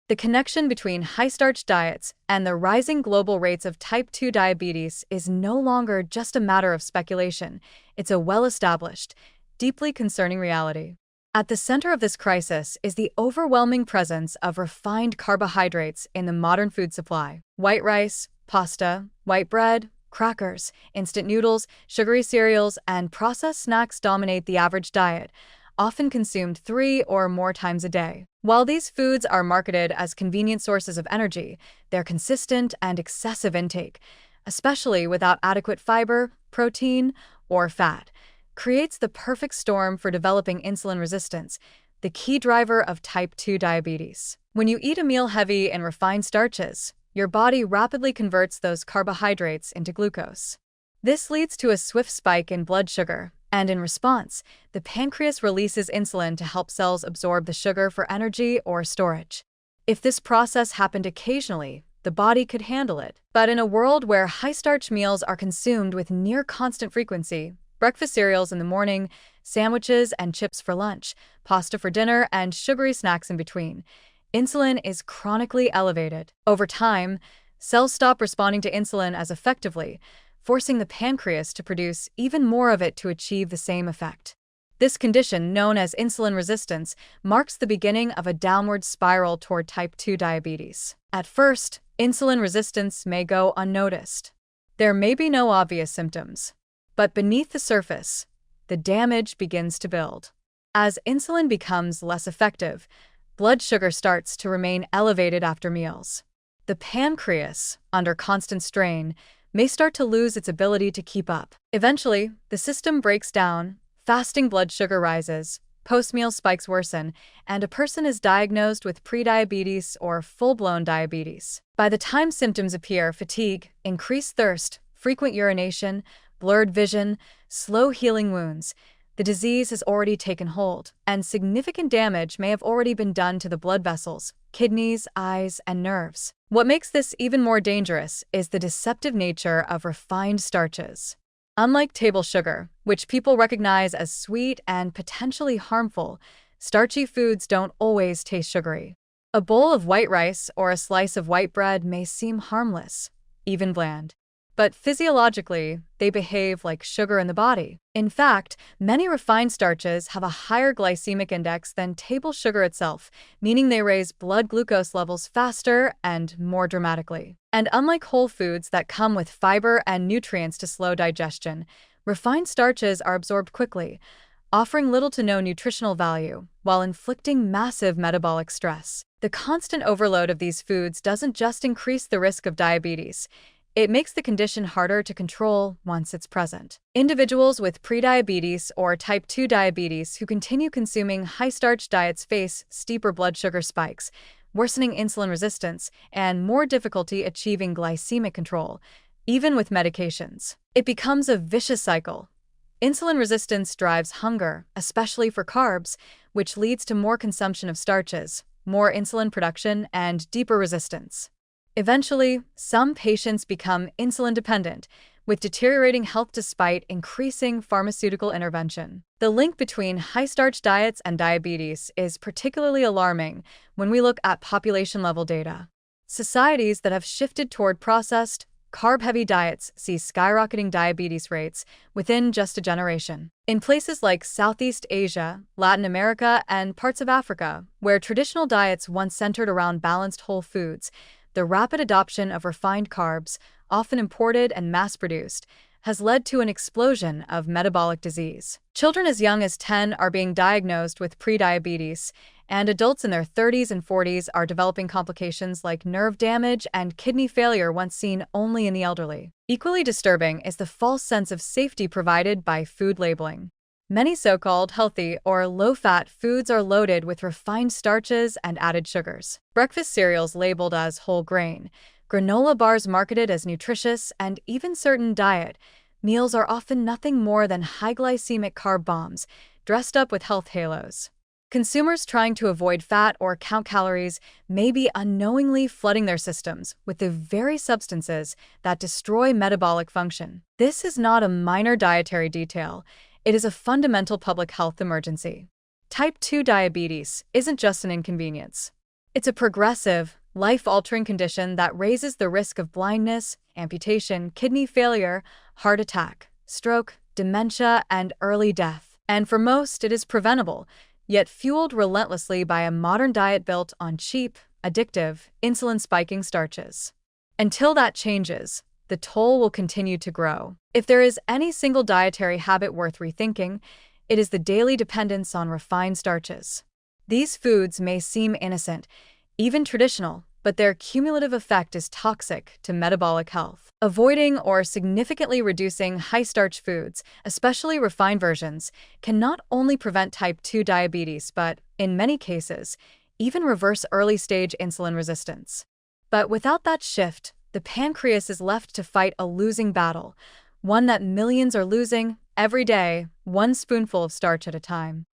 The connection between high-starch diets and the rising global rates of type 2 diabetes is no longer just a matter of speculation. It's a well-established, deeply concerning reality. At the center of this crisis is the overwhelming presence of refined carbohydrates in the modern food supply. White rice, pasta, white bread, crackers, instant noodles, sugary cereals, and processed snacks dominate the average diet, often consumed 3 or more times a day. While these foods are marketed as convenient sources of energy, their consistent and excessive intake, especially without adequate fiber, protein, or fat, creates the perfect storm for developing insulin resistance, the key driver of type 2 diabetes. When you eat a meal heavy in refined starches, your body rapidly converts those carbohydrates into glucose. This leads to a swift spike in blood sugar, and in response, the pancreas releases insulin to help cells absorb the sugar for energy or storage. If this process happened occasionally, the body could handle it. But in a world where high-starch meals are consumed with near constant frequency, breakfast cereals in the morning, sandwiches and chips for lunch, pasta for dinner, and sugary snacks in between, insulin is chronically elevated. Over time, cells stop responding to insulin as effectively, forcing the pancreas to produce even more of it to achieve the same effect. This condition, known as insulin resistance, marks the beginning of a downward spiral toward type 2 diabetes. At first, insulin resistance may go unnoticed. There may be no obvious symptoms. But beneath the surface, the damage begins to build. As insulin becomes less effective, blood sugar starts to remain elevated after meals. The pancreas, under constant strain, may start to lose its ability to keep up. Eventually, the system breaks down, fasting blood sugar rises, post-meal spikes worsen, and a person is diagnosed with prediabetes or full-blown diabetes. By the time symptoms appear, fatigue, increased thirst, frequent urination, blurred vision, slow healing wounds, the disease has already taken hold, and significant damage may have already been done to the blood vessels, kidneys, eyes, and nerves. What makes this even more dangerous is the deceptive nature of refined starches. Unlike table sugar, which people recognize as sweet and potentially harmful, starchy foods don't always taste sugary. A bowl of white rice or a slice of white bread may seem harmless, even bland. But physiologically, they behave like sugar in the body. In fact, many refined starches have a higher glycemic index than table sugar itself, meaning they raise blood glucose levels faster and more dramatically. And unlike whole foods that come with fiber and nutrients to slow digestion, refined starches are absorbed quickly, offering little to no nutritional value, while inflicting massive metabolic stress. The constant overload of these foods doesn't just increase the risk of diabetes, it makes the condition harder to control once it's present. Individuals with prediabetes or type 2 diabetes who continue consuming high-starch diets face steeper blood sugar spikes, worsening insulin resistance, and more difficulty achieving glycemic control, even with medications. It becomes a vicious cycle. Insulin resistance drives hunger, especially for carbs, which leads to more consumption of starches, more insulin production, and deeper resistance. Eventually, some patients become insulin dependent, with deteriorating health despite increasing pharmaceutical intervention. The link between high-starch diets and diabetes is particularly alarming when we look at population-level data. Societies that have shifted toward processed, carb-heavy diets see skyrocketing diabetes rates within just a generation. In places like Southeast Asia, Latin America, and parts of Africa, where traditional diets once centered around balanced whole foods, the rapid adoption of refined carbs, often imported and mass-produced, has led to an explosion of metabolic disease. Children as young as 10 are being diagnosed with prediabetes, and adults in their 30s and 40s are developing complications like nerve damage and kidney failure once seen only in the elderly. Equally disturbing is the false sense of safety provided by food labeling. Many so-called healthy or low-fat foods are loaded with refined starches and added sugars. Breakfast cereals labeled as whole grain, granola bars marketed as nutritious, and even certain diet meals are often nothing more than high glycemic carb bombs dressed up with health halos. Consumers trying to avoid fat or count calories may be unknowingly flooding their systems with the very substances that destroy metabolic function. This is not a minor dietary detail. It is a fundamental public health emergency. Type 2 diabetes isn't just an inconvenience. It's a progressive, life-altering condition that raises the risk of blindness, amputation, kidney failure, heart attack, stroke, dementia, and early death. And for most, it is preventable, yet fueled relentlessly by a modern diet built on cheap, addictive, insulin-spiking starches. Until that changes, the toll will continue to grow. If there is any single dietary habit worth rethinking, it is the daily dependence on refined starches. These foods may seem innocent, even traditional, but their cumulative effect is toxic to metabolic health. Avoiding or significantly reducing high-starch foods, especially refined versions, can not only prevent type 2 diabetes but, in many cases, even reverse early-stage insulin resistance. But without that shift, the pancreas is left to fight a losing battle, one that millions are losing every day, one spoonful of starch at a time.